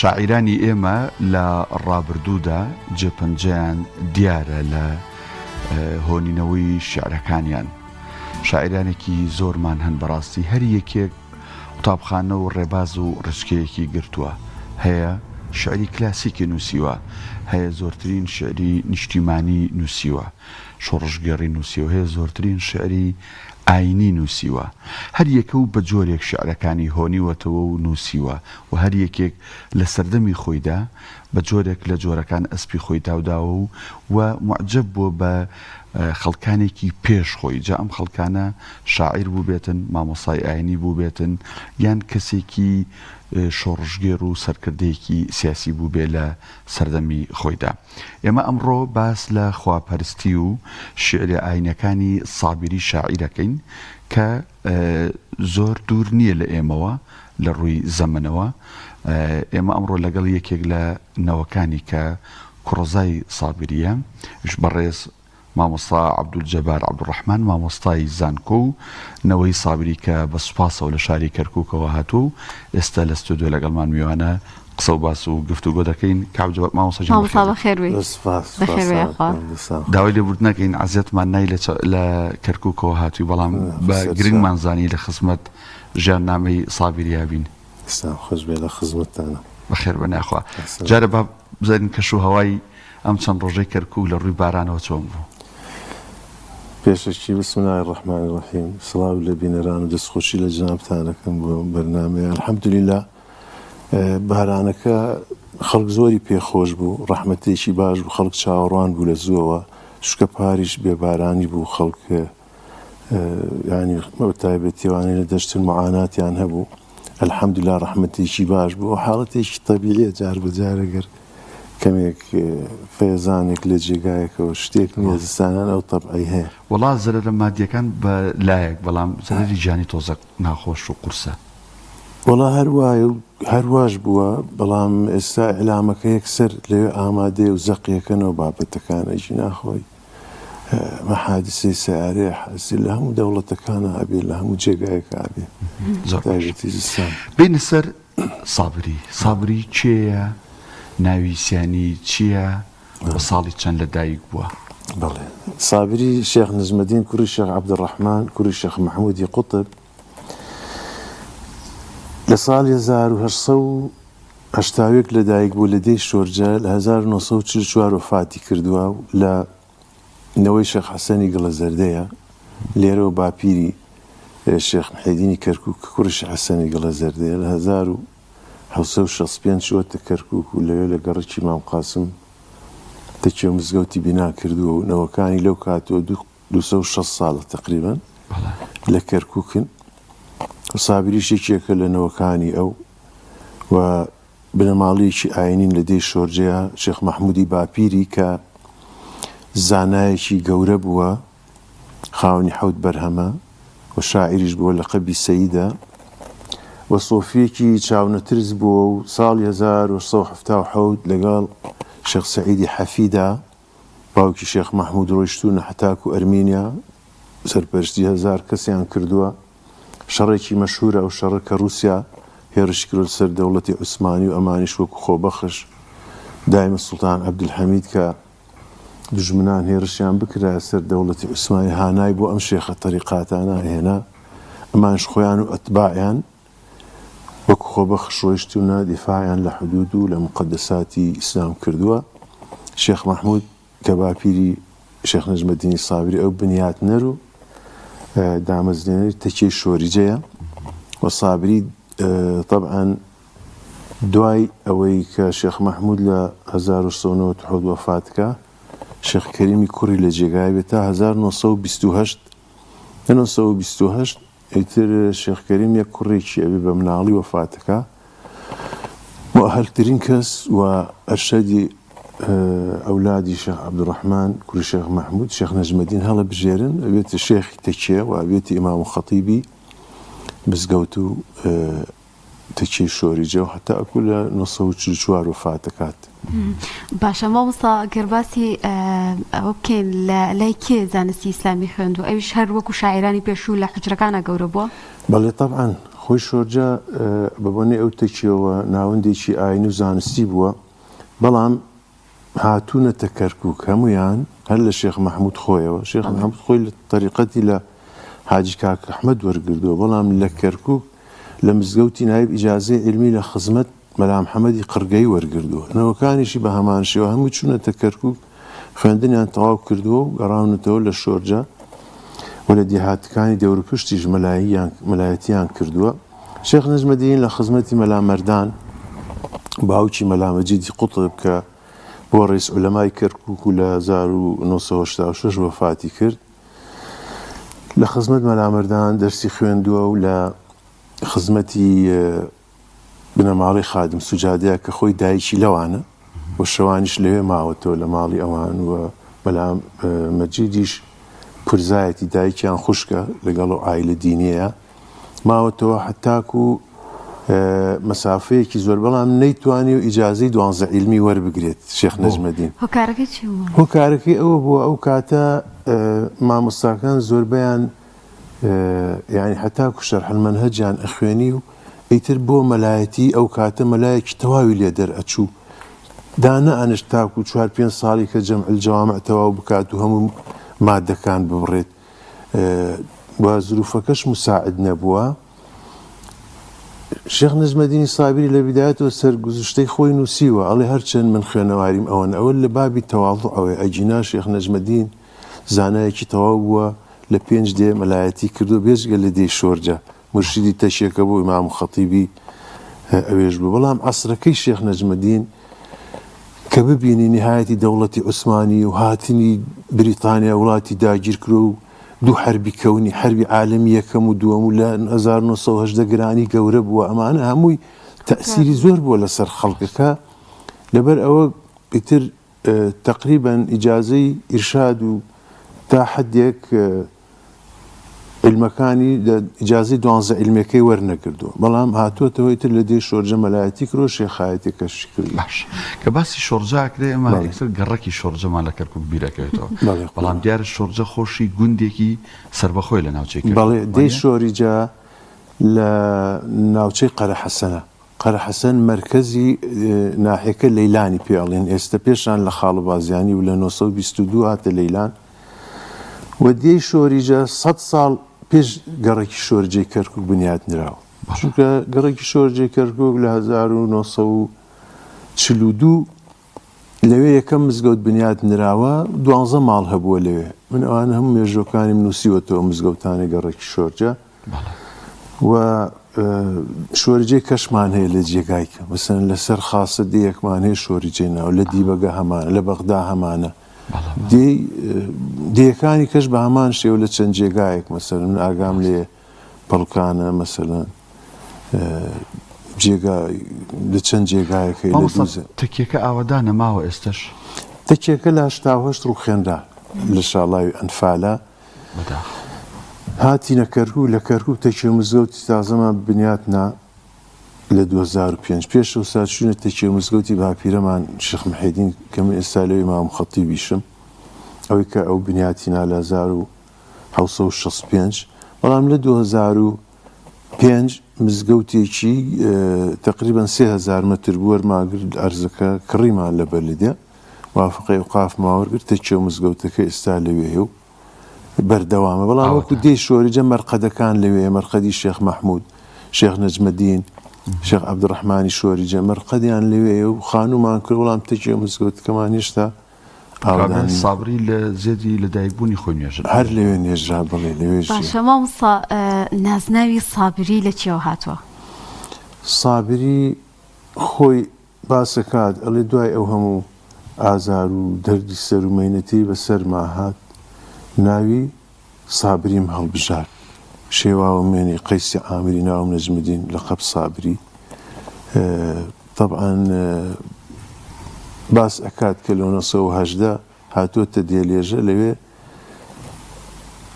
شاعرانی ئێمە لە ڕابردوودا جێپەنجەیان دیارە لە هۆنینەوەی شیعرەکانیان. شاعرانێکی زۆرمان هەن بەڕاستی، هەر یەکێک قوتابخانە و ڕێباز و ڕچکەیەکی گرتووە. هەیە شعری کلاسیکی نووسیوە، هەیە زۆرترین شعری نیشتیمانی نووسیوە، شۆڕژگەڕی نووسیوە، هەیە زۆرترین شعری ئاینی نووسیوە. هەر یەکە و بە جۆرێک شعرەکانی هۆنیوەتەوە و نووسیوە و هەر یەکێک لە سەردەمی خۆیدا بە جۆرێک لە جۆرەکان ئەسپی خۆی داوداوە و معجب بووە بە خەڵکانێکی پێش خۆی. جا ئەم خەڵکانە شاعیر بوو بێتن، مامۆستای ئاینی بوو بێتن، یان کەسێکی شۆڕژگێر و سەرکردەیەکی سیاسی بوو بێ لە سەردەمی خۆیدا. ئێمە ئەمڕۆ باس لە خواپەرستی و شعری ئاینەکانی سابری شاعیرەکەین کە زۆر دوور نییە لە ئێمەوە لە ڕووی زەمنەوە. ئێمە ئەمڕۆ لەگەڵ یەکێک لە نەوەکانی کە کوڕزای سابریە بەڕێز مامۆستا عەبدولجەبار عەبدوڕەحمان، مامۆستای زانکۆ و نەوەی سابری کە بە سوپاسەوە لە شاری کەرکووکەوە هاتوو، ئێستا لە ستودیۆ لەگەڵمان میوانە قسە و باس و گفتوگۆ دەکەین. کابجەبار مامۆستا داوای لێبورد نەکەین، عەزیەتمان نای لە کەرکووکەوە هاتووی، بەڵام بە گرنگمان زانی لە خزمەت ژیاننامەی سابرییا بین. خۆش بێ لە خزمەتتانە. بەخێر بەناخوا. جارە با بزانین کەش و هەوای ئەم چەند ڕۆژەی کەرکووک لە ڕووی بارانەوە چۆن بوو؟ پێشەکی بسم الله الرحمن الرحیم، سڵاو لە بینەران و دەستخۆشی لە جنابتانەکەم بۆ بەرنامەیە. الحەمدولیلا بارانەکە خەڵک زۆری پێخۆش بوو، ڕەحمەتێکی باش بوو، خەڵک چاوەڕوان بوو لە زووەوە، شکە پاریش بێبارانی بوو، خەڵک ینی تایبەتیوانەی لە دەشتن معاناتیان هەبوو. الحەمدولیلا ڕەحمەتێکی باش بوو، حاڵەتێکی تەبیعیە جار بەجار ئەگەر کەمێک فێزانێک لە جێگایەکەوە شتێک نییە زستانان ئەو تەبعی هەیە. وەڵا زەرەرە مادیەکان بە لایەک، بەڵام زەرەری جانی تۆزە ناخۆش و قورسە. وەڵا هەروایە و هەرواش بووە، بەڵام ئێستا ئەلامەکە یەکسەر لەوێ ئامادەیە و زەقیەکەنەوە بابەتەکانەیشی ناخۆی مەحادسەی سیارەیە حاصل لە هەموو دەوڵەتەکانە هەبێ، لە هەموو جێگایەکە هەبێ. تایبەتی زستان. بینە سەر سابری. سابری چێیە؟ ناویسیانی چییە؟ بە ساڵی چەند لەدایک بووە؟ بەڵێ سابری شێخ نزمەدین کوڕی شێخ عەبدوڕەحمان کوڕی شێخ مەحموودی قوتب لە ساڵی 1880 لەدایک بوو لە دەی شۆرجە، لە 1944 وفاتی کردووە و لە نەوەی شێخ حەسەنی گڵە زەردەیە لێرەوە باپیری شێخ محیدینی کەرکووک کوڕی شێخ حەسەنی گڵە زەردەیە لە 1965 چووەتە کەرکووک و لەوێ لە گەڕەکی مام قاسم تەکیە مزگەوتی بینا کردووە و نەوەکانی لەو کاتەوە 260 ساڵە تقریبەن لە کەرکووکن. سابریش یەکێکە لە نەوەکانی ئەو و بنەماڵەیەکی ئاینین لە دەی شۆرجەیە شێخ مەحموودی باپیری کە زانایەکی گەورە بووە، خاوەنی حەوت بەرهەمە و شاعریش بووە لە قەبی سەیدە و سۆفیەکی چاونەترس بووە و ساڵی 1970 لەگەڵ شێخ سەعیدی حەفیدا باوکی شێخ مەحموود ڕۆیشتوونە حەتاک و ئەرمینیا، سەرپەرشتی 1000 کەسیان کردووە. شەڕێکی مەشهورە ئەو شەڕە کە رووسیا هێرش کرد سەر دەوڵەتی عوسمانی و ئەمانیش وەکو خۆبەخش دایمە سوڵتان عەبدولحەمید کە دژمنان هێرشیان بکرایە سەر دەوڵەتی عوسمانی، هانای بۆ ئەم شێخە تەریقاتانە هێنا، ئەمانش خۆیان و ئەتباعیان وەکو خۆبەخش ڕۆیشتوونە دیفاعیان لە حدود و لە مقدساتی ئیسلام کردووە. شێخ مەحموود کە باپیری شێخ نەجمەدینی سابری ئەو بنیاتنەر و دامەزرێنەری تەکیەی شۆریجەیە و سابری طبعاً دوای ئەوەی کە شێخ مەحموود لە 1990 وەفاتکە شێخ کەریمی کوڕی لە جێگای بێت تا 1928 ئیتر شێخ کەریم یەک کوڕێکی ئەبێ بە مناڵی وەفاتەکە مؤهەلترین کەس و ئەرشەدی ئەولادی شێخ عەبدوڕەحمان کوڕی شێخ مەحموود شێخ نەجمەدین هەڵە بژێرن ئەبێتە شێخی تەکیە و ئەبێتی ئیمام و خەتیبی مزگەوت و تەکیەی شۆریجە و هەتا ئەکو لە 1944 وفاتەکات. باشە مامۆستا گەرباسی ئەوە بکەین لە لای کێ زانستی ئیسلامی خوێند و ئەویش هەر وەکو شاعیرانی پێشوو لە حوجرەکانە گەورە بووە؟ بەڵێ طبعاً خۆی شۆرجە بەبوونی ئەو تەکیەوە ناوەندێکی ئاینی و زانستی بووە بەڵام هاتوونەتە کەرکووک هەمویان هەر لە شێخ مەحموود خۆیەوە شێخ مەحموود خۆی لە طریقەتی لە حاجی کاک ئەحمەد وەرگردووە بەڵام لە کەرکووک لە مزگەوتی نایب ئیجازەی علمی لە خزمەت مەلا محەممەدی قرگەی وەرگردووە نەوەکانیشی بە هەمان شێوە هەموو چوونەتە کەرکووک خوێندنیان تەواو کردووە و گەڕاونەتەوە لە شۆرجە و لە دیهاتەکانی دەوروپشتیش مەلایەتیان کردووە شێخ نەجمەدین لە خزمەتی مەلا مەردان باوکی مەلا مەجیدی قوتب کە بۆ ڕئیس عولەمای کەرکووک و لە 1986 وەفاتی کرد لە خزمەت مەلا مەردان دەرسی خوێندووە و لە خزمەتی بنەماڵی خادم سوجادەیە کە خۆی دایکی لەوانە و شەوانیش لەوێ ماوەتەوە لە ماڵی ئەوان و مەلا مەجیدیش پرزایەتی دایکیان خوشکە لەگەڵ و ئایلە دینیەیە ماوەتەوە حتاکو و مەسافەیەکی زۆر بەڵام نەیتوانی و ئیجازەی 12 عیلمی وەربگرێت شێخ نەجمەدین هۆکارەکەی چی بوو؟ هۆکارەکەی ئەوە بووە ئەو کاتە مامۆستاکان زۆربەیان یعنی حتاکو شەرح المەنهەجیان ئەخوێنی و ئیتر بۆ مەلایەتی ئەو کاتە مەلایەکی تەواوی لێ دەرئەچوو دانە ئەنش تاکو 4-5 ساڵی کە جەمع الجەوامع تەواو بکات و هەموو مادەکان ببڕێت و زروفەکەش مساعد نەبووە شێخ نەجمەدینی سابری لە بیدایەتەوە سەرگوزشتەی خۆی نووسیوە ئەڵێ هەرچەند من خوێنەواریم ئەوە لە بابی تەواڵع ئەوەی ئەجینا شێخ نەجمەدین زانایەکی تەواو بووە لە 5 دێ مەلایەتی کردو بێژگە لە دێی شۆرجە مرشیدی تەشیەکە بۆ ئیمام خەتیبی ئەوێژ بوو بەڵام عەسرەکەی شێخ نەجمەدین کە ببینی نهایەتی دەوڵەتی عوسمانی و هاتنی بریتانیا وڵاتی داگیر کرد و دوو حربی کەونی حربی عالەمی یەکەم و دووەم و لە 1970 گرانی گەورە بووە ئەمانە هەمووی تەئسیری زۆر بووە لەسەر خەڵکەکە لەبەر ئەوە ئیتر تقریباً ئیجازەی ئیرشاد و تا حدێک علمەکانی ئیجازەی 12 علمەکەی وەرنەگردووە بەڵام هاتووەتەوە ئیتر لە دێی شۆرجە مەلایەتی کرۆ شێخایەتێکەشی کرد باش کە باسی شۆرجاکرێ ئەمە یەکسەر گەڕەکی شۆرجەمان لە کەرکووک بیرەکەوێتەوە بەڵام دیارە شۆرجە خۆشی گوندێکی سربەخۆی لە ناوچەی بەڵێ دەی شۆریجا لە ناوچەی قەرەحەسەنە قەرەحەسەن مەرکەزی ناحیەکە لەیلانی پێڵێن ئێستا پێشان لە خاڵبازیانی و لە 1922 هاتە لەیلان و دێی شۆریجە 100 ساڵ پێش گەڕێکی شۆرجەی کەرکووک بنیاد نراوە چونکە گەڕێکی شۆرجەی کەرکووک لە 1942 لەوێ یەکەم مزگەوت بنیاد نراوە 12 ماڵ هەبووە لەوێ من ئەوانە هەموو مێژۆکانیم نووسیوەتەوە مزگەوتانی گەڕێکی شۆرجە و شۆرجەی کەشمان هەیە لە جێگایکە مەسەن لەسەر خاسە دەیەکمان هەیە شۆریجەی ناو لە دیبەگە هەمانە لە بەغدا هەمانە دەیەکانی کەش بە هەمان شێوە لە چەند جێگایەک مەسەن من ئاگام لێ پەڵکانە مەسەلەن لە چەند جێگایەکەی تەکیەکە ئاوەدا نەماوە ئێستش تەکیەکە لە 1970 ڕووخێنرا لە شاڵاوی ئەنفالە هاتینە کەرکووک لە کەرکووک تەکیە مزگەوتی تازەمان بنیاتنا لە 2005 پێش ئەو سات چوونە تەکیە مزگەوتی باپیرەمان شێخ محەیدین کە من ئێستا لەوێ ئیمام خەتیبیشم ئەوەی کە ئەو بنیاتینا لە 1965 بەڵام لە 2005 مزگەوتێکی تقریباً 3000 مەتر بوو وەرماگرت ئەرزەکە کڕیمان لەبەر لێدە وافقی ئەوقاف ماوەرگرت تەکیە مزگەوتەکە ئێستا لەوێ و بەردەوامە بەڵام وەکو دێی شۆریجە مەرقەدەکان لەوێ مەرقەدی شێخ مەحموود شێخ نەجمەدین شێخ عەبدوڕەحمانی شۆریجە مەرقەدیان لەوێ و خانومان کرد وەڵام تەکیە مزگەوتەکەمان هێشتا سابری لە زێدی لەدایکبوونی خۆی نوێژن هەر لەوێ نێژرا بڵێ لەوێژ باشە مامۆستا نازناوی سابری لە چێوە هاتووە سابری خۆی باسەکات ئەڵێ دوای ئەو هەموو ئازار و دەردی سەر و مەینەتی بەسەر ماهات ناوی سابریم هەڵبژار شێواوە مێنی قەیسی عامری ناوم نەجمەدین لەقەب سابری طبعاً باس ئەکات کە لە 1970 هاتووەتە دێلێژە لەوێ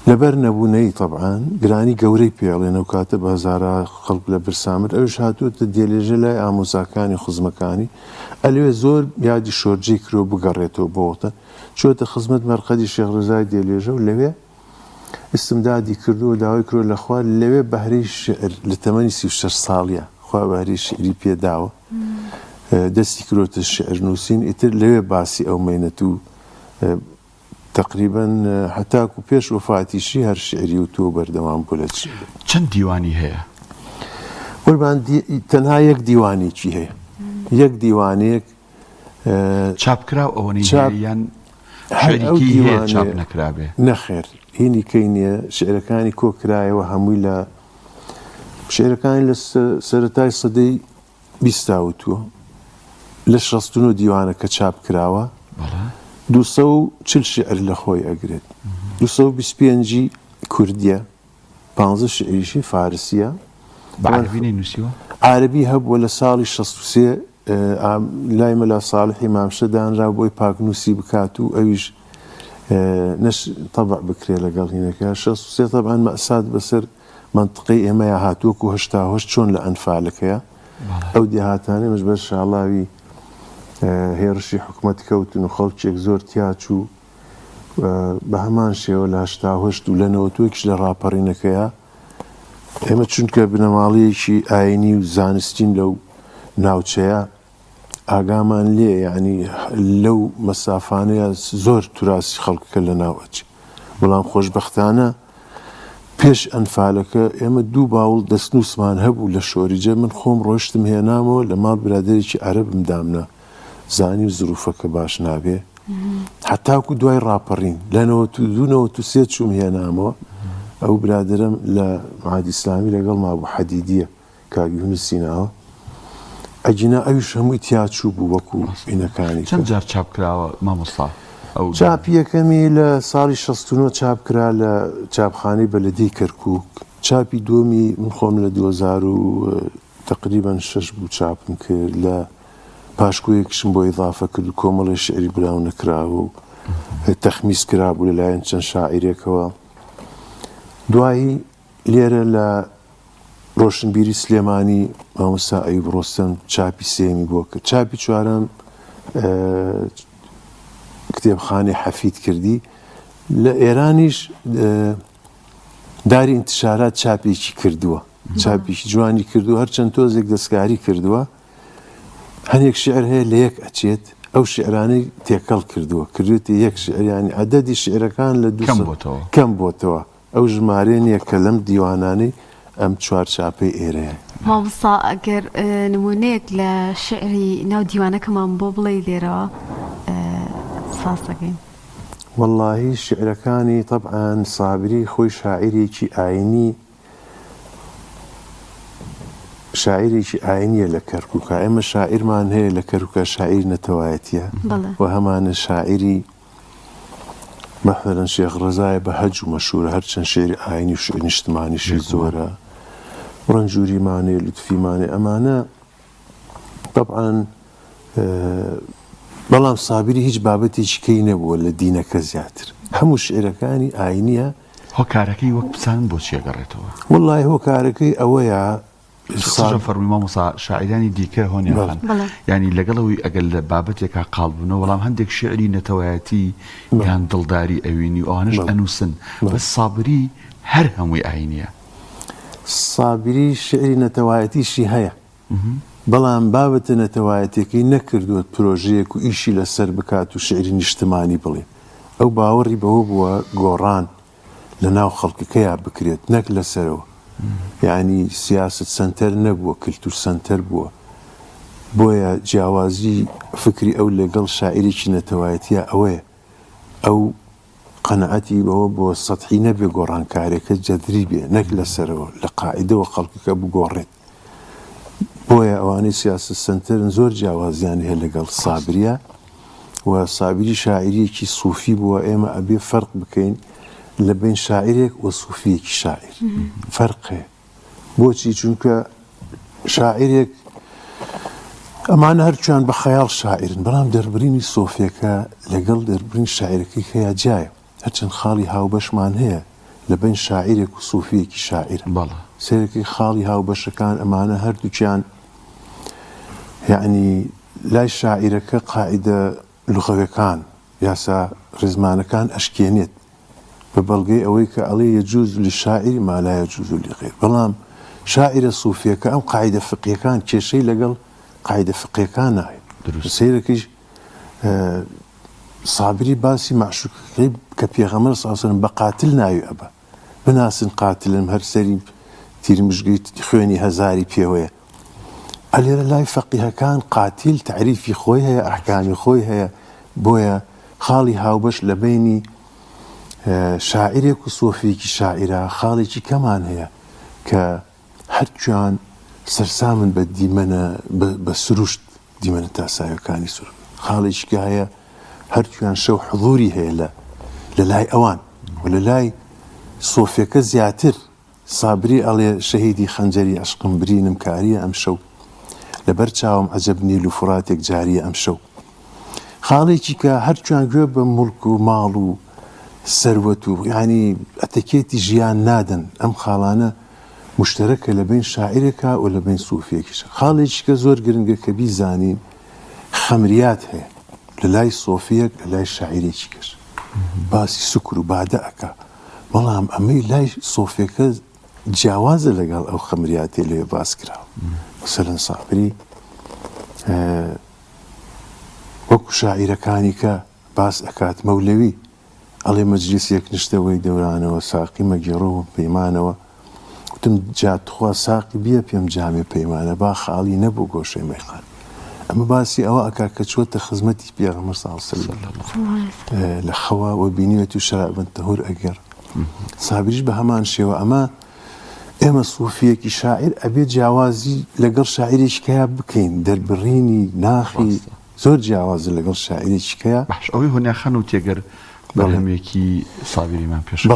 لەبەر نەبوونەی طبعاً گرانی گەورەی پێڵێن ئەو کاتە بە هەزارە خەڵک لە برسامر ئەوش هاتووەتە دێلێژە لای ئامۆزاکانی خوزمەکانی ئەلوێ زۆر یادی شۆرجەی کرۆ بگەڕێتەوە بۆتە چۆتە خزمەت مەرقەدی شێخ ڕزای دێلێژە و لەوێ استمدادی کردو و داوای کرد لە خوا لەوێ بەهرەی شعر لە تەمەنی 36 ساڵیە خوا بەهرەی شعری پێداوە دەستی کردوتە شعر نووسین ئیتر لەوێ باسی ئەو مەینەت و تقریبا هەتاکو پێش وفاتیشی هەر شعری و تۆ بەردەوام بوو لە چەند دیوانی هەیە؟ قوربان تەنها یەک دیوانێکی هەیە یەک دیوانێک چاپکراو ئەوەی یان شعرێکی هەیە چاپ نەکرابێ؟ نەخێر هینی کەی نییە شعرەکانی کۆکرایەوە هەمووی لە شعرەکانی لە سەرەتای سەدەی 20 لە 69 دیوانە کە چاپ کراوە 240 شعر لە خۆی ئەگرێت 225 کوردیە 15 شعریشی فارسیە بەعەربی نووسیوە؟ عەربی هەبووە لە ساڵی 63 لای مەلا ساڵحی مامشە دانرا بۆی پاکنووسی بکات و ئەویش طبع بکرێ لەگەڵ هینەکە 63 طبعا مەسات بەسەر منطقەی ئێمەیە هاتووەکو هەشتا چۆن لە ئەنفالەکەیە ئەو دێهاتانێ مەش بەر شاڵاوی هێرشی حکومەت کەوتن و خەڵکێک زۆر تیاچوو بە هەمان شێوە لە هەشتا و لەنەوە توێکش لە ڕاپەڕینەکەیە ئێمە چونکە بنەماڵیەکی ئاینی و زانستین لەو ناوچەیە ئاگامان لێ یعنی لەو مەسافانەیە زۆر توراسی خەڵکەکە لە ناوەچی بەڵام خۆشبەختانە پێش ئەنفالەکە ئێمە دوو باوڵ دەستنووسمان هەبوو لە شۆریجە من خۆم ڕۆشتم هێنامەوە لە ماڵ برادێکی عەرەبم دامنا زانی و زروفەکە باش نابێ هەتاکو دوای ڕاپەڕین لە 92 چوم هێنامەوە ئەو برادرم لە معهەدی ئیسلامی لەگەڵ مابوو حەدیدیە کاک یونس سیناوە ئەجینا ئەویش هەمووی تیاچوو بوو وەکو عینەکانی چەند جار چاپ کراوە مامۆستا؟ چاپی یەکەمی لە ساڵی 69 چاپ کرا لە چاپخانەی بەلەدەی کەرکووک چاپی دووەمی من خۆم لە 2000 تقریبا 6 بوو چاپم کرد لە پاشکۆیەکشم بۆ ئیضافە کرد و کۆمەڵی شعری براو نەکراوە و تەخمیس کرابوو لەلایەن چەند شاعیرێکەوە دوایی لێرە لە ڕۆشنبیری سلێمانی مامۆستا ئەیوب ڕۆستەم چاپی سێمی بۆ کرد چاپی چوارەم کتێبخانەی حەفید کردی لە ئێرانیش داری ئینتشارات چاپێکی کردووە چاپێکی جوانی کردو هەرچەند تۆزێک دەستکاری کردووە هەنێک شعر هەیە لە یەک ئەچێت ئەو شعرانەی تێکەڵ کردووە کردوێتی یەک شعریانی عەدەدی شعرەکان لە کەم بۆتەوە ئەو ژمارەیە نییە کە لەم دیوانانەی ئەم چوار چاپەی ئێرەیە مامۆستا ئەگەر نمونەیەک لە شعری ناو دیوانەکەمان بۆ بڵێ لێرەوە ساز دەکەین واللهی شعرەکانی طبعا سابری خۆی شاعیرێکی ئاینیە لە کەرکووکە ئێمە شاعیرمان هەیە لە کەرکووکە شاعیر نەتەوایەتیە و هەمانە شاعیری مثلا شێخ ڕەزایە بە هەج و مەشهورە هەرچەند شێری ئاینی و شعری نیشتمانیشی زۆرە ڕەنجوریمانێ لوتفیمانێ ئەمانە طبعا بەڵام سابری هیچ بابەتێکی کەی نەبووە لە دینەکە زیاتر هەموو شعرەکانی ئاینیە هۆکارەکەی وەک بچان بۆ چێگەڕێتەوە واللهی هۆکارەکەی ئەوەیە فەرمی مامۆستا شاعیرانی دیکە هۆنیان ینی لەگەڵەوەی ئەگەر لە بابەتێکا قاڵبوونەوە بەڵام هەندێک شعری نەتەوایەتی یان دڵداری ئەوینی ئەوانش ئەنووسن بەس سابری هەر هەمووی ئاینیە سابری شعری نەتەوایەتیشی هەیە بەڵام بابەتە نەتەوایەتێکی نەکردووە پرۆژەیەک و ئیشی لەسەر بکات و شعری نیشتمانی بڵێ ئەو باوەڕی بەوە بووە گۆڕان لە ناو خەڵکەکەیان بکرێت نەک لەسەرەوە یعنی سیاست سنتەر نەبووە کللتور سنتەر بووە بۆیە جیاوازی فکری ئەو لەگەڵ شاعیرێکی نەتەوایەتیە ئەوەیە ئەو قەنەعەتی بەوە بۆ سەتحی نەبێ گۆڕانکارێکە جەدری بێ نەک لەسەرەوە لە قاعیدەوە خەڵکەکە بگۆڕێت بۆیە ئەوانەی سیاست سنتەرن زۆر جیاوازیان هەیە لەگەڵ سابریە و سابری شاعیرێکی سوفی بووە ئێمە ئەبێ فەرق بکەین لە بین شاعرێک و سوفیەکی شاعر فەرقێ بۆچی چونکە شاعرێک ئەمانە هەرچیان بە خەیاڵ شاعرن بەڵام دەربڕینی سۆفیەکە لەگەڵ دەربڕین شاعرەکەی هەیە جایە هەرچەند خاڵی هاوبەشمان هەیە لە بین شاعرێک و سوفیەکی شاعر سێرەکەی خاڵی هاوبەشەکان ئەمانە هەردووچیان یعنی لای شاعیرەکە قاعیدە لوغەویەکان یاسا ڕێزمانەکان ئەشکێنێت ببلغي أويك عليه يجوز للشاعر ما لا يجوز لغير بلام شاعر الصوفية كأم قاعدة فقهية كان كشي لقل قاعدة فقهية كان سيركيش صابري باسي معشوق غيب كبيغمر صلى الله عليه وسلم بقاتلنا أبا بناس قاتل هر سريم تير مشقيت خويني هزاري بيوية اللي لا فقيه كان قاتل تعريفي خويها أحكامي خويها بويا خالي هاوبش لبيني شاعرك وصوفيك شاعرة خاليك كمان هي كهرجان سرسامن بدي منا بسرشت دي من تاسايو كاني سر خاليك هي هرجان شو حضوري هي لا للاي أوان ولا لاي صوفيك زياتر صابري على شهيدي خنجري أشقم برين مكارية أم شو لبرشاوم عجبني لفراتك جارية أم شو خاليك هرجان جوب ملك ومال ثروته يعني أتكيتي جيان نادن أم خالانة مشتركة لبين شاعرك ولا بين صوفيك خاليك زور قرنقة كبي زانين خمريات هي للاي صوفيك للاي شاعريك باسي سكر بعدك والله أمي لاي صوفيك جواز لقال أو خمريات اللي باسكرا مثلا صابري وكو شاعر كانيكا باس أكات مولوي على مجلس يكنشتوي دورانه وساقي مجروه بيمانه وتم جات خوا ساقي بيا بيم جامي بيمانه با خالي نبو قوشي ميخان أما باسي أوا أكاك شوت خزمتي بيغمر صلى الله عليه وسلم لخوا وبينية شراب بنتهور أجر صابريش بهمان شيء أما إما صوفية كي شاعر أبي جوازي لقر شاعري شكايا بكين دربريني ناخي زور جوازي لقر شاعري شكايا بحش أوي هنا خانو تيجر بەڵێمێکی سابریمان پێش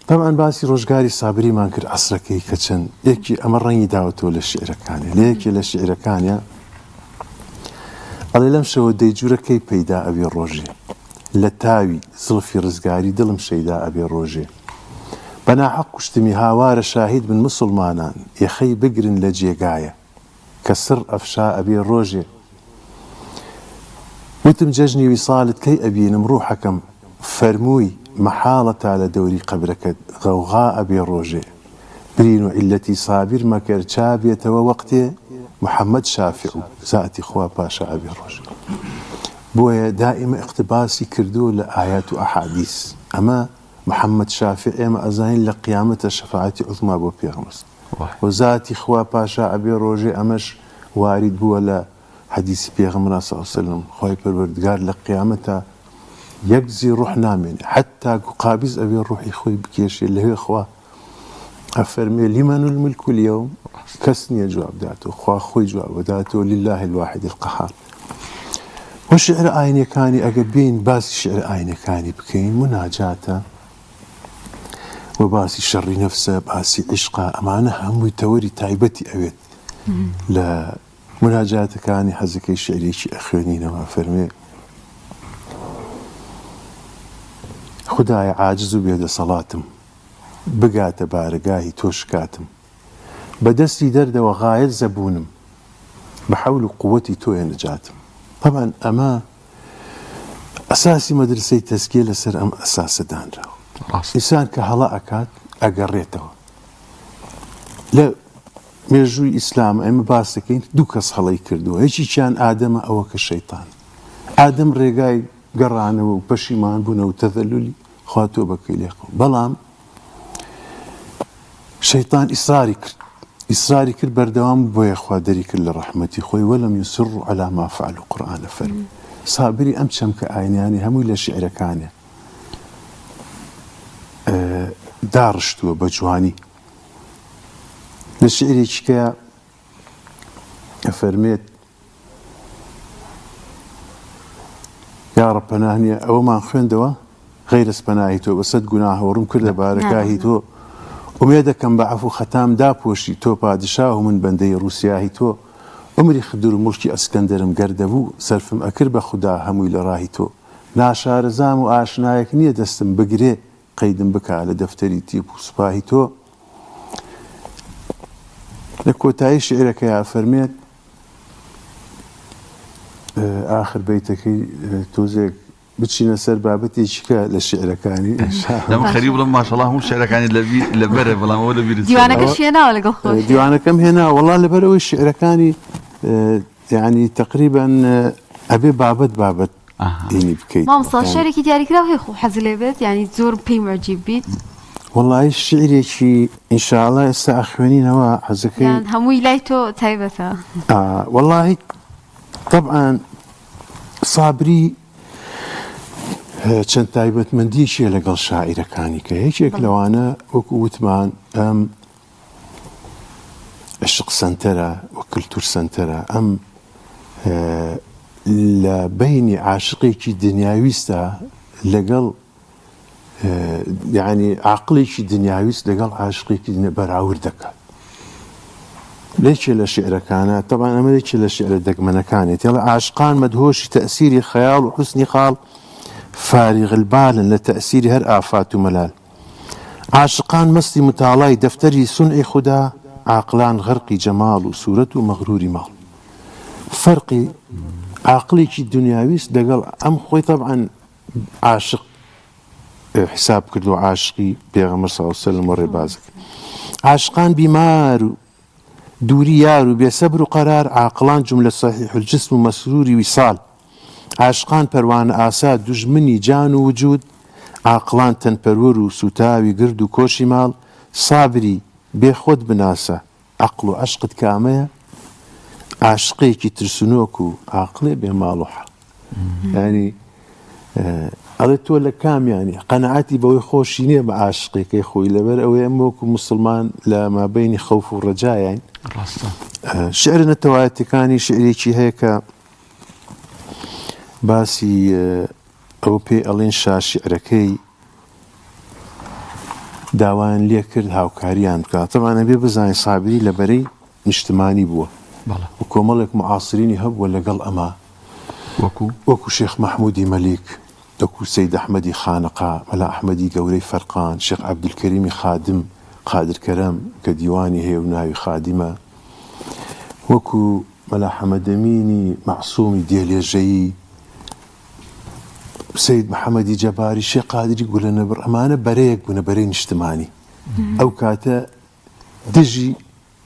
طبعا باسی ڕۆژگاری سابریمان کرد عەسرەکەی کە چەند یەکی ئەمە ڕەنگی داوەتەوە لە شیعرەکانیە لە یەکی لە شیعرەکانیە ئەڵێ لەم شەوە دەیجوورەکەی پەیدا ئەبێ ڕۆژێ لە تاوی زڵفی ڕزگاری دڵم شەیدا ئەبێ ڕۆژێ بەناحەق کوشتمی هاوارە شاهید من مسلمانان یەخەی بگرن لە جێگایە کە سڕ ئەفشا ئەبێ ڕۆژێ وتم جەژنی ویساڵت کەی ئەبینم ڕوحەکەم فەرمووی مەحاڵەتە لە دەوری قەبرەکەت غەوغا ئەبێ ڕۆژێ برین و عیلەتی سابیر مەکەر چا بێتەوە وەقتێ محەممەد شافع و زاتی خوا پاشا ئەبێ ڕۆژێ بۆیە دائیمە اقتباسی کردو لە ئایات و ئەحادیث ئەمە محەممەد شافع ئێمە ئەزانین لە قیامەتە شەفاعەتی عوزما بۆ پێغەمبەر و زاتی خوا پاشا ئەبێ ڕۆژێ ئەمەش وارد بووە لە حديث بيغمرا صلى الله عليه وسلم خوي پروردگار لقيامته يجزي روح نامن حتى قابز أبي روحي خوي بكيش اللي هو خوا أفرمي لمن الملك اليوم كسني جواب داته خوا خوي جواب داته لله الواحد القهار وشعر آيني كاني أقبين باس شعر آيني كاني بكين مناجاته وباسي شر نفسه باسي عشقه أمانة هم يتوري تايبتي أبيت لا مناجاته كاني حزكي شعري شي أخوانينا وفرمي خداي عاجز بيد صلاتم بقات بارقاهي توشكاتم بدستي درد وغاية زبونم بحول قوتي توي نجاتم طبعا أما أساسي مدرسة تسكيل سر أم أساس دان راو إنسان كهلا أكاد أقريته لا مێژووی ئیسلام ئەمە باس دەکەین دوو کەس هەڵەی کردووە هیچی چیان ئادەمە ئەوە کە شەیطان ئادەم ڕێگای گەڕانەوە و پەشیمان بوونەوە و تەذەلولی خوا تۆ بەکەی لێقڵ بەڵام شەیطان ئیسراری کرد بەردەوام بۆیە خوا دەری کرد لە ڕەحمەتی خۆی وەلەم یوسڕوا عەلا ما فعلوا قورئانە فەرمووی سابری ئەم چەمکە ئاینیانی هەمووی لە شیعرەکانە داڕشتووە بە جوانی لشعري شكا فرميت يا رب پناهني او ما خويندوا غير اسپناهي تو بسد گناه ورم كرده باركاهي تو وميدكم بعفو ختام داپوشي تو پادشاه من بندي روسياهي تو عمري خدور ملكي اسكندرم قردبو سرفم اكر بخدا هموي لراهي تو ناشار زام و آشنايك نيه دستم بقري قيدم بك على دفتري تيب وسباهي تو لكوتاي شعرك يا فرميت آخر بيتك توزيك بچینە سەر بابەتێکیکە لە شعرەکانی لەمە خەریب بڵم ماشەڵڵا هەموو شعرەکانی لە بەرە بەڵام ئەوە لە بیرت دیوانەکە شێناوە لەگەڵ خۆی دیوانەکەم هێنا وەڵا لەبەرەوەی شعرەکانی يعني تقريبا أبي بابت ديني بكيت مامسا شعرێکی دیاریکراو هەیە خۆ حەز لێ بێت یعنی زۆر پێی معجب بیت والله الشعرێکی إن شاء الله ئێستا ئەخوێنینەوە حەزەکەی یان هەمووی لای تۆ تایبەتە والله طبعا صابری چەند تایبەتمەندیشیە لەگەڵ شاعیرەکانی کە یەکێک لەوانە وەکو وتمان ئەم عشق سنتەرە و کلتور سنتەرە ئەم لە بینی عاشقێکی دنیاویستە لەگەڵ يعني عقلێکی دنیاویست لەگەڵ عاشقێکی بەراورد دەکات ليش لا شعر كان طبعا أنا ليش لا شعر دقمنا كانت يلا عاشقان مدهوش تأثير خيال وحسن قال فارغ البال لتأثير هر آفات وملال عاشقان مصلي متعالي دفتري صنع خدا عقلان غرقي جمال وصورته مغرور مال فرقي عقلي كي الدنياويس دقل أم خوي طبعا عاشق حساب كردو عاشقي بيغمر صلى الله عليه وسلم والربازك عاشقان بمار دوري يارو بيصبر وقرار عاقلان جملة صحيح الجسم مسروري وصال عاشقان پروان آساد دجمني جان ووجود عاقلان تنپرور وسوتاوي قرد وكوشي مال صابري بيخود بناسة عقل وعشقت كامية عاشقي كي ترسنوكو عقلي بمالوحة يعني قالت ولا كام يعني قناعتي بوي خوشيني مع عاشقي كي خوي لبر او يموك مسلمان لما بين خوف والرجاء يعني شعرنا التواتي كاني شعري شي هيك باسي او بي الين شعركي داوان ليه كرد هاوكاريان بكا طبعا ابي بزاني صابري لبري اجتماعي بوه وكوملك معاصرين هب ولا قال اما وكو شيخ محمودي مليك وكو سيد أحمدي خانقة ملا أحمدي قوري فرقان شيخ عبد الكريم خادم قادر كرم كديواني هي وناوي خادمة وكو ملا حمد أميني معصومي ديالي الجاي سيد محمدي جباري شيخ قادر يقول لنا بالأمانة بريك ونبرين اجتماعي أو كاتا دجي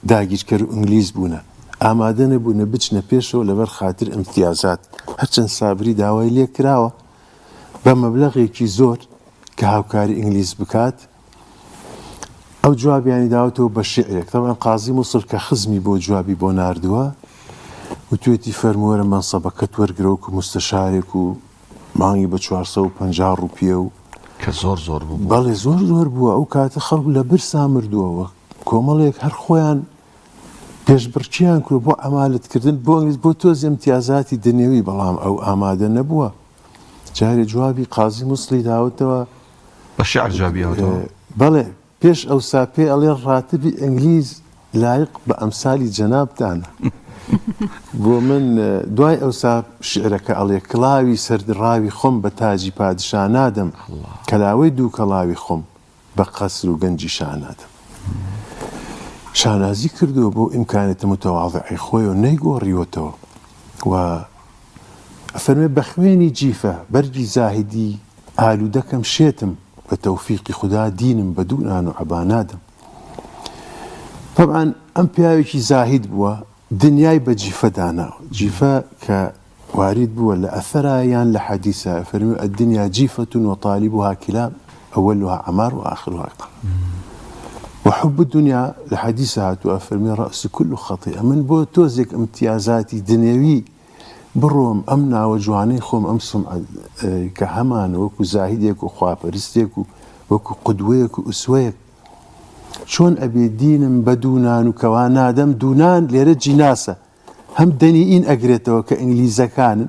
داقيج كرو إنجليز بونا آمادنا بونا بچنا بيشو لبر خاطر امتيازات هرچن صابري داوي ليه كراوة بمبلغێکی زۆر کە هاوکاری ئینگلیز بکات ئەو جوابیانی داوەتەوە بە شعرێک طبعا قازی مووسڵ کە خزمی بۆ جوابی بۆ ناردووە و توێتی فەرمووەرە مەنسەبەکەت وەرگرەوە و مستەشارێک و مانگی بە 450 ڕوپیە و کە زۆر بوو بەڵێ زۆر بووە ئەو کاتە خەڵک لە برسا مردووەوە کۆمەڵێک هەر خۆیان پێشبڕچیان کرد بۆ ئەمالتکردن بۆ ئینگلیز بۆ تۆزی امتیازاتی دنیەوی بەڵام ئەو ئامادە نەبووە جاري جوابي قازي مصلي داوتوا الشعر جوابي بلى بيش او سابي على الراتب انجليز لايق بامثال جناب تاعنا بو من دواي او ساب شعرك على كلاوي سرد راوي خم بتاجي بادشاه نادم كلاوي دو كلاوي خم بقصر وقنجي شانادم شانازي كردو بو امكانيه متواضع خوي ونيغو ريوتو و أفرمي بخويني جيفة برجي زاهدي آلو دكم شيتم بتوفيق خدا دينم بدون أنو عبانادم طبعا أم بياوكي زاهد بوا دنياي بجيفة دانا جيفة كوارد بوا لأثرايان لحديثة أفرمي الدنيا جيفة وطالبها كلاب أولها عمار وآخرها عقاب وحب الدنيا لحديثها أفرمي رأس كل خطيئة من بو توزك امتيازاتي دنيوي بروم امنا وجواني خوم امسم كهمان وكو زاهديك وخوابرستيك وكو قدويك واسويك شون ابي دين بدونان وكوانادم دونان لرجي ناسا هم دنيين اقريتوا كانجليزا كان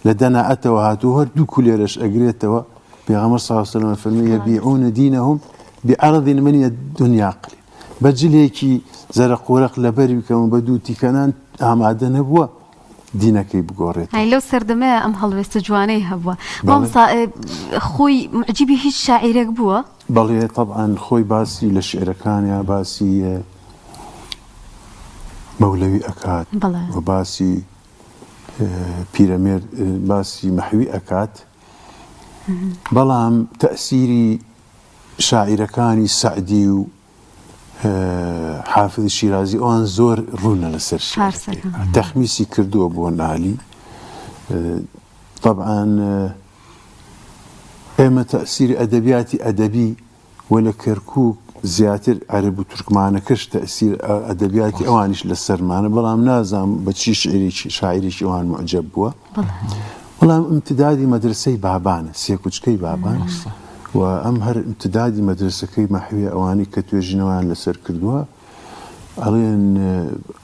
لدنا اتوا هاتوها دو كليرش اقريتوا بيغمر صلى الله عليه وسلم فلم يبيعون دينهم بعرض من الدنيا قليل بجليكي زرق ورق لبري كما بدوتي كانان اماده نبوه دينك بقوريت هاي لو سردمه ام هلوست جواني هبوا مامسا خوي معجبي هيك شاعرك بوا بلي طبعا خوي باسي للشعر كان يا باسي مولوي اكاد بلا وباسي بيرامير باسي محوي اكاد بەڵام تەئسیری شاعیرەکانی سەعدی و حافظ شیرازی ئەوان زۆر ڕوونە لەسەر شێعرەکەی تەخمیسی کردووە بۆ نالی طبعا ئێمە تەئسیری ئەدەبیاتی ئەدەبی وە لە کەرکووک زیاتر عەرەب و تورکمانەکەش تەئسیر ئەدەبیاتی ئەوانیش لەسەرمانە بەڵام نازانم بە چی شاعیرێکی ئەوان معجەب بووە بەڵام امتدادی مەدرسەی بابانە سێ کوچکەی بابان و ئەم هەر امتدادی مەدرسەکەی مەحوی ئەوانی کە توێژینەوەیان لەسەر کردووە ئەڵێن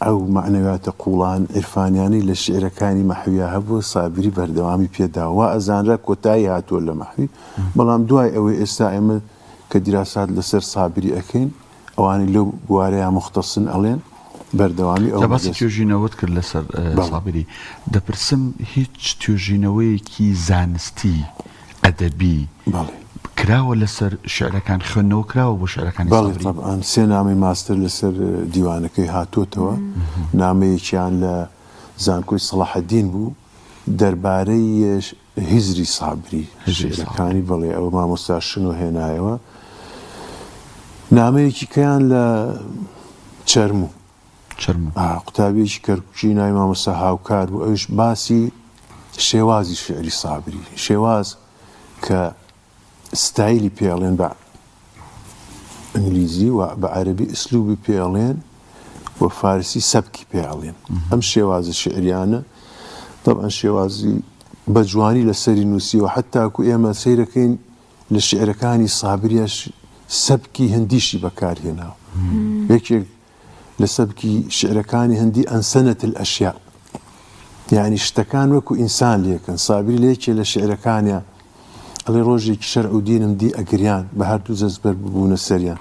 ئەو معنەویاتە قوڵان عرفانیانەی لە شعرەکانی مەحویە هەبووە سابری بەردەوامی پێداوە وا ئەزانرا کۆتایی هاتووە لە مەحوی بەڵام دوای ئەوەی ئێستا ئێمە کە دیراسات لەسەر سابری ئەکەین ئەوانی لەو بوارەیە مختصن ئەڵێن بەردەوامی ئەو باسی توێژینەوەت کرد لەسەر سابری دەپرسم هیچ توێژینەوەیەکی زانستی ئەدەبی کراوە لەسەر شعرەکان خوێندنەوە کراوە بۆ شعرەکانی سابری؟ طبعاً سێ نامی ماستر لەسەر دیوانەکەی هاتوۆتەوە نامەیەکیان لە زانکۆی سەلاحەدین بوو دەربارەی هیزری سابری شعرەکانی بەڵێ ئەوە مامۆستا شنۆ هێنایەوە نامەیەکی کەیان لە چەرموو قوتابیەکی کەرکووکی ناوی مامۆستا هاوکار بوو ئەوش باسی شێوازی شعری سابری شێواز کە ستایلی پێڵێن بە ئینگلیزی و بە عەرەبی ئسلوبی پێڵێن و فارسی سەبکی پێڵێن ئەم شێوازە شعریانە طبعا شێوازی بە جوانی لەسەری نووسیوە حتاکو ئێمە سەیرەکەین لە شعرەکانی سابریەش سەبکی هەندیشی بەکارهێناوە یەکێک لە سەبکی شعرەکانی هەندی ئەنسەنەت الئەشیا یعنی شتەکان وەکو ئینسان لێکن سابری لێکێ لە شعرەکانیە ئەڵێ ڕۆژێکی شەرع و دینم دی ئەگریان بە هەردوو زەزبەر ببوونە سەریان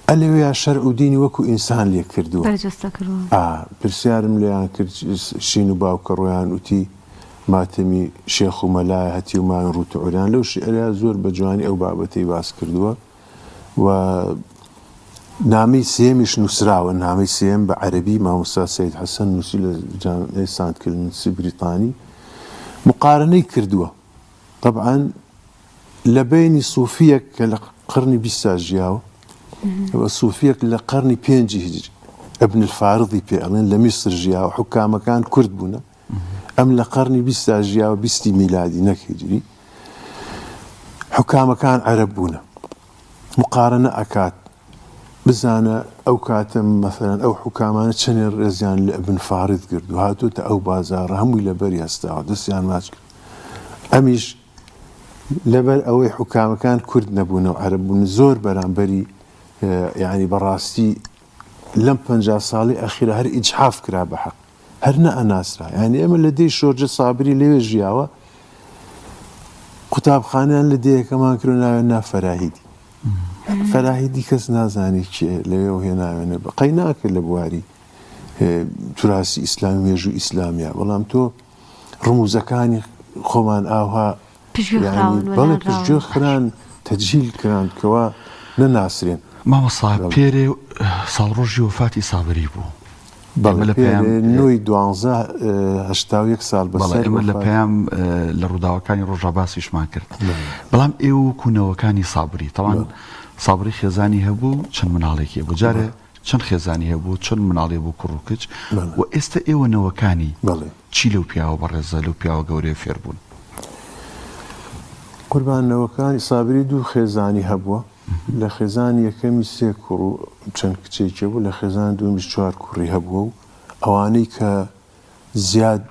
ئەلێوەیە شەرع و دینی وەکو ئینسان لێ کردووە پرسیارم لێیان کرد شین و باوکە ڕۆیان وتی ماتەمی شێخ و مەلایە هەتی و مان ڕوتعوریان لەو شعریا زۆر بە جوانی ئەو بابەتەی باس کردووە و نامەی سێمیش نووسراوە نامەی سێم بە عەرەبی مامۆستا سەید حەسەن نووسی لە جامعەی سانتکلنسی بریتانی مقارنەی کردووە طبعا لە بینی سوفیەک کە لە قڕنی 20 ژیاوە سوفیەک لە قەرنی 5 هیجری ئەبن الفارضی پێڵێن لە میسر ژیاوە حکامەکان کورد بوونە ئەم لە قەرنی 20 ژیاوە 20 میلادی نەک هیجری حکامەکان عەرەب بوونە مقارنە ئەکات بزانە ئەو کاتە مەثەلەن ئەو حکامانە چەندێ ڕێزیان لە ئەبن فارض کرد و هاتوۆتە ئەو بازاڕە هەمووی لەبەری هەستاوە دەستیان ماچ کرد ئەمیش لەبەر ئەوەی حکامەکان کورد نەبوونەوە عەرەب بوون زۆر بەرامبەری یعنی بەڕاستی لەم 50 ساڵی ئەخیرە هەر ئیجحاف کرا بە حەق هەر نەئەناسرا یعنی ئێمە لە دەی شۆرجە سابری لەوێ ژیاوە قوتابخانیان لە دەیەکەمان کرد ناوێن نا فەراهیدی فەراهیدی کەس نازانی کێ لەوێ هێناوێنە بەقەی ناکرد لە بواری توراسی ئیسلامی مێژوو ئیسلامیە بەڵام تۆ ڕموزەکانی خۆمان ئاوها بەڵێ پشتگوێ خران تەجهیل کران کەوا نەناسرێن مامۆستا پێرێ ساڵڕۆژی وفاتی سابری بوو نوێی 12 ساڵ بەسەر ئێمە لە پێیام لە ڕووداوەکانی ڕۆژە باسیشمان کرد بەڵام ئێوە کوونەوەکانی سابری تەوان سابری خێزانی هەبوو چەند مناڵێکی بوو جارێ چەند خێزانی هەبوو چەند مناڵێ بوو کوڕ و کچ و ئێستا ئێوە نەوەکانی چی لەو پیاوە بەڕێزە لەو پیاوە گەورەی فێر بوون قوربانەوەکانی سابری دوو خێزانی هەبووە لە خێزانی یەکەمی 3 کوڕ و چەند کچێکی بوو لە خێزان دومی 4 کوڕی هەبووە و ئەوانەی کە زیاد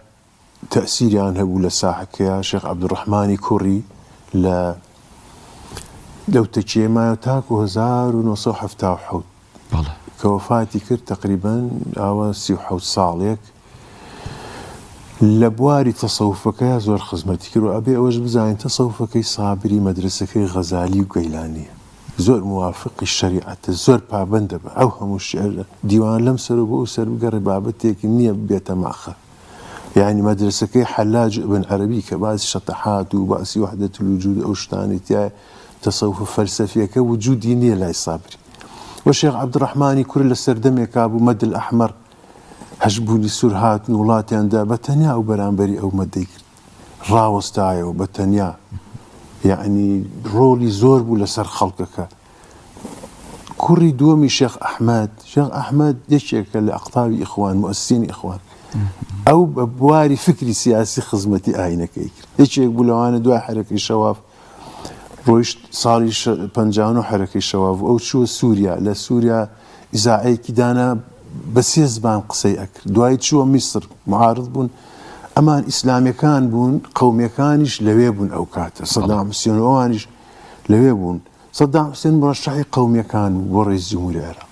تەئسیریان هەبوو لە ساحەکەیە شێخ عەبدوڕەحمانی کوڕی لە دەوتەکیە مایە تاکو 1970 کە وەفاتی کرد تقریباً ئاوە 37 ساڵێک لە بواری تەسەوفەکەیە زۆر خزمەتی کرد و ئەبێ ئەوەش بزانین تەسەوفەکەی سابری مەدرسەکەی غەزالی و گەیلانیە زۆر موافقی شریعەتە زۆر پابەندە بە ئەو هەموو شعر دیوان لەم سەر بۆ ئەو سەر بگەڕێ بابەتێکی نییە بێتە ماخە یعنی مەدرسەکەی حەلاج ئبن عەرەبی کە باسی شەتەحات و باسی وحدەت الوجود ئەو شتانی تایە تەسەوف فەلسەفیەکە وجودی نییە لای سابری و شێخ عەبدوڕەحمانی کوڕ لە سەردەمێکا بوو مەدل ئەحمەر هەشبوونی سوور هاتن وڵاتیاندا بە تەنیا و بەرامبەری ئەو مەدەی کرد ڕاوەستایەوە بە تەنیا يعني ڕۆڵی زۆر بوو لەسەر خەڵکەکە. کوڕی دووەمی شێخ ئەحمەد یەکێکە لە ئەقتابی ئیخوان مؤسسینی ئیخوان، ئەو بە بواری فکری سیاسی خزمەتی ئاینەکەی کرد. یەکێک بوو لەوانە دوای حرەکەی شەواف ڕۆیشت ساڵی 59 حرەکەی شەواف ئەو چووە سووریا، لە سووریا ئیزاعەیەکی دانا بە 3 زبان قسەی ئەکرد، دوای چووە میسر معارض بوون. ئەمان ئیسلامیەکان بوون، قەومیەکانیش لەوێ بوون ئەو کاتە، سەدام حوسێن ئەوانیش لەوێ بوون. سەدام حوسێن مڕەشەحی قەومیەکان بۆ ڕئیس جمهوری عێراق،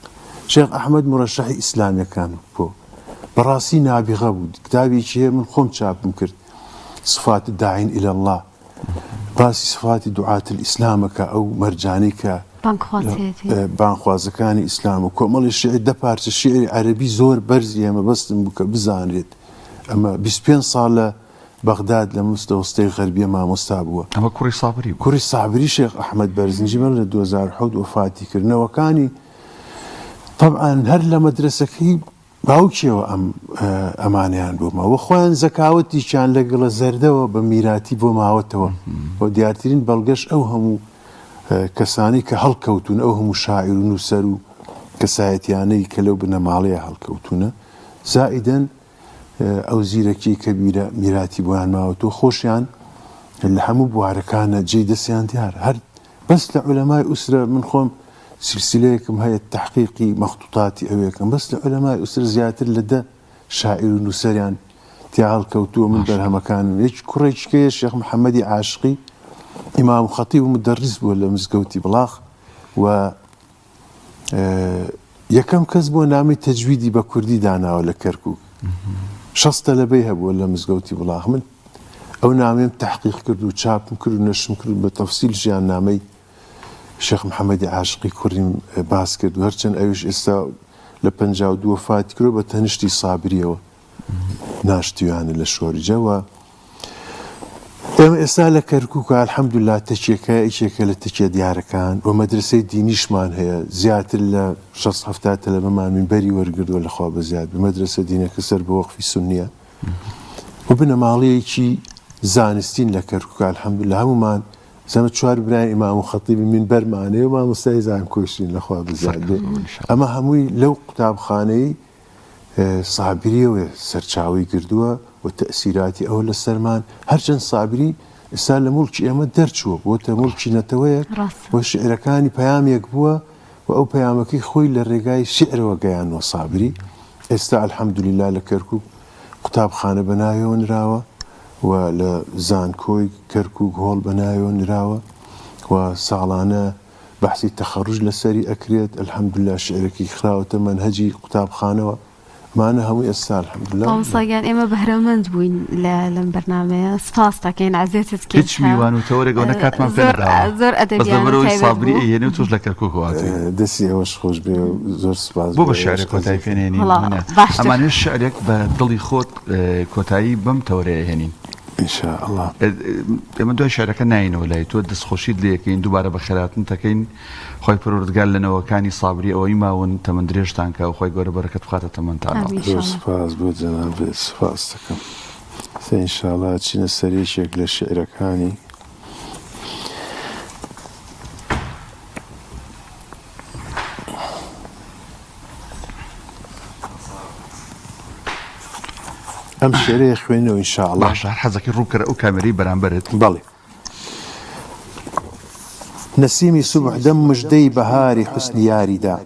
شێخ ئەحمەد مڕەشەحی ئیسلامیەکان بۆ بەڕاستی نابیغە بوو. کتابێکی هەیە من خۆم چاپم کرد، صفات الداعین إلى الله، باسی صفاتی دوعات الئیسلامەکە ئەو مەرجانەی کە بانخوازەکانی ئیسلام و کۆمەڵی شیعری 10 پارچە شیعری عەرەبی زۆر بەرزی ئێمە بەستم بوو کە بزانرێت. ئەمە 25 ساڵ لە بەغداد لە مستەوەستەی غەربیە مامۆستا بووە. ئەمە کوڕی سابری بوو. کوڕی سابری شێخ ئەحمەد بەرزنجیبەر لە 2007 وفاتی کردنەوەکانی طبعا هەر لە مەدرسەکەی باوکیەوە ئەمانیان بۆ ماوە خۆیان زەکاوەتیشیان لەگەڵە زەردەوە بە میراتی بۆ ماوەتەوە. بۆ دیارترین بەڵگەش ئەو هەموو کەسانی کە هەڵکەوتون، ئەو هەموو شاعیر و نووسەر و کەسایەتیانەی کە لەو بنەماڵەیە هەڵکەوتونە، زائیدەن ئەو زیرەکی کە میراتی بۆیان ماوەتەوە خۆشیان لە هەموو بوارەکانە جێی دەستیان دیارە. هەر بەس لە عولەمای ئوسرە من خۆم سلسلەیەکم هەیە تحقیقی مەخطوطاتی ئەوەکەم، بەس لە عولەمای ئوسرە زیاتر لە 10 شاعیر و نووسەریان تیا هەڵکەوتووە من بەرهەمەکان. یەک کوڕێکیکەیە شێخ محەممەدی عاشقی ئیمام و خەتیب و مدەڕیس بووە لە مزگەوتی بڵاخ و یەکەم کەس بۆ نامی تەجویدی بە کوردی داناوە لە کەرکووک. 60 تەلەبەی هەبووە لە مزگەوتی بڵاخ. من ئەو نامێم تحقیق کرد و چاپم کرد و نەشم کرد بە تەفسیل ژیان نامەی شێخ محەممەدی عاشقی کوڕیم باس کرد و هەرچەند ئەویش ئێستا لە 52 وفاتی کرد بە تەنیشتی سابریەوە ناشتیوانە لە شۆریجەوە. ئێمە ئێستا لە کەرکووکە الحەمدوللا تەکێکە لە تەکێ دیارەکان و مەدرسەی دینیشمان هەیە، زیاتر لە 60-70 تەلەبەمان منبەری وەرگردووە لەخوا بەزیاد بە مەدرسە دینەکە سەر بە وەقفی سونیە و بنەماڵەیەکی زانستین لە کەرکووکە الحەمدوللا. هەمومان زەمە 4 برای ئیمام و خەتیبی منبەرمانەیە و مامۆستای زان کۆشتین لەخوا بەزیاد بێ. ئەمە هەمووی لەو قوتابخانەی سابریەوە سەرچاوی کردووە و تەسیراتی ئەوە لە سەرمان. هەرچەند سابری ئێستا لە موڵکی ئێمە دەرچووە بۆتە موڵکی نەتەوەیەک بۆ شعرەکانی پەیامێک بووە و ئەو پەیامەکەی خۆی لە ڕێگای شعرەوە گەیانەوە سابری. ئێستا الحەمدوللا لە کەرکووک قوتابخانە بەناویەوە نراوە و لە زانکۆی کەرکووک هۆڵ بەناویەوە نراوە و ساڵانە بەحسی تەخەڕوج لەسەری ئەکرێت. الحەمدوللا شعرێکی خراوەتە مەنهەجی قوتابخانەوە مانە هەمووی ئێستا الحەمدوللا. ئەوساگیان ئێمە بەهرەمەند بووین لەم بەرنامەیە. سپاس داکەین عەزیزت کێشا. هیچ میوان و تەوەرێکەوە نەکاتمان پێ نەداوە. زۆر ئەدەبیانە سابری ئێنێ و توش لە کەرکووک هاتووی. دەستی ئەوەش خۆش بێ و زۆر سپاس بۆ بە شعرێک کۆتایی پێنێنین. ئەمانە شعرێک بە دڵی خۆت کۆتایی بەم تەورەیە هێنین ئینشاءالله. ئێمە دوای شعرەکە ناینەوە لای تۆ دەستخۆشیت لێکەین دووبارە بە خێراتن تەکەین. خۆی پەروەردگار لەنەوەکانی سابری ئەوەی ماون تەمەند درێژتان کە و خۆی گەورە بەرەکەت بخاتە تەمەندتانەوە. زۆر سپاس بۆ جەناب سپاس دەکەم. ئینشاءالله چینە سەرێکێک لە شعرەکانی ئەم شعرەیە خوێنەوە ئینشاءالله. باشە حەزەکەی ڕووکەرە ئەو کامێرەی بەرامبەرت. بەڵێ. نسیمی سوبح دەم مژدەی بەهاری حوسنی یاریدا،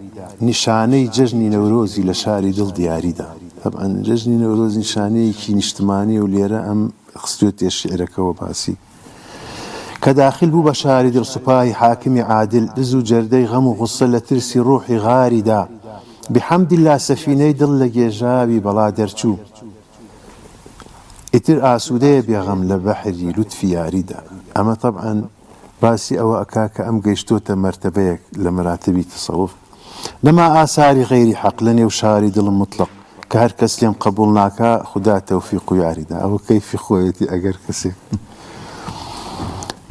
نیشانەی جەژنی نەورۆزی لە شاری دڵ دیاریدا. طبعا جەژنی نەورۆز نیشانەیەکی نیشتمانی و لێرە ئەم خستوێتێ شعرەکەەوە باسی کە داخل بوو بە شاری دڵ سوپای حاکمی عادل، دز و جەردەی غەم و غوسە لە ترسی ڕوحی غاریدا، بحەمدیلا سەفینەی دڵ لە گێژاوی بەڵا دەرچوو، ئیتر ئاسوودەیە بێغەم لە بەحری لوتفی یاریدا. ئەمە طبعا باسی ئەوە ئەکا کە ئەم گەیشتۆتە مەرتەبەیەک لە مەراتبی تەسەوف. نەما ئاساری غەیری حەق لە نێو شاری دڵم مطلق کە هەر کەس لێم قبوڵ ناکا خوددا تەوفیق و یاریدا. ئەوە کەیفی خۆیەتی ئەگەر کەسێک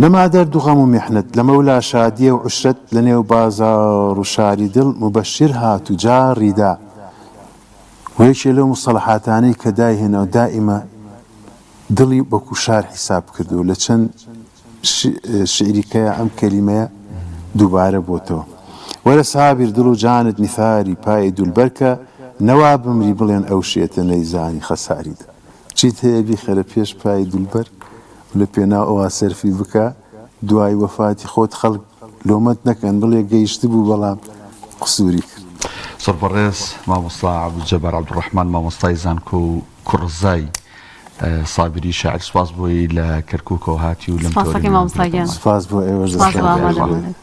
نەما دەرد و غەم و میحنەت لە مەولا شادیە و عشرەت لە نێو بازار و شاری دڵ مبەشیر هات و جاڕیدا. و یەکێ لەو مستەڵەحاتانەی کە دایهێنا و دائیمە دڵی بەکو شار حیساب کردو لە چەند شعریکەیە ئەم کەلیمەیە دووبارە بۆتەوە وەرە سابیر دڵ و جانت نیثاری پای دولبەرکە نەوا بمری بڵێن ئەو شێتە نەیزانی خەساریدا چیت هەیە بیخەرە پێش پای دولبەر لە پێناو ئەوە سەرفی بکە دوای وەفاتی خۆت خەڵک لۆمەت نەکەن بڵێ گەیشت بوو بەڵام قسووری کرد سەربەڕێز مامۆستا عەبدولجەبار عەبدوڕەحمان مامۆستای زانکۆ و کوڕزای سابری شاعر سواز بۆی لە کەرکووکەوە هاتی و لەم سپاسەکەی مامۆستا گیان. سپاس بۆ ئێوەش سپاس بۆ ئامادەبوونت.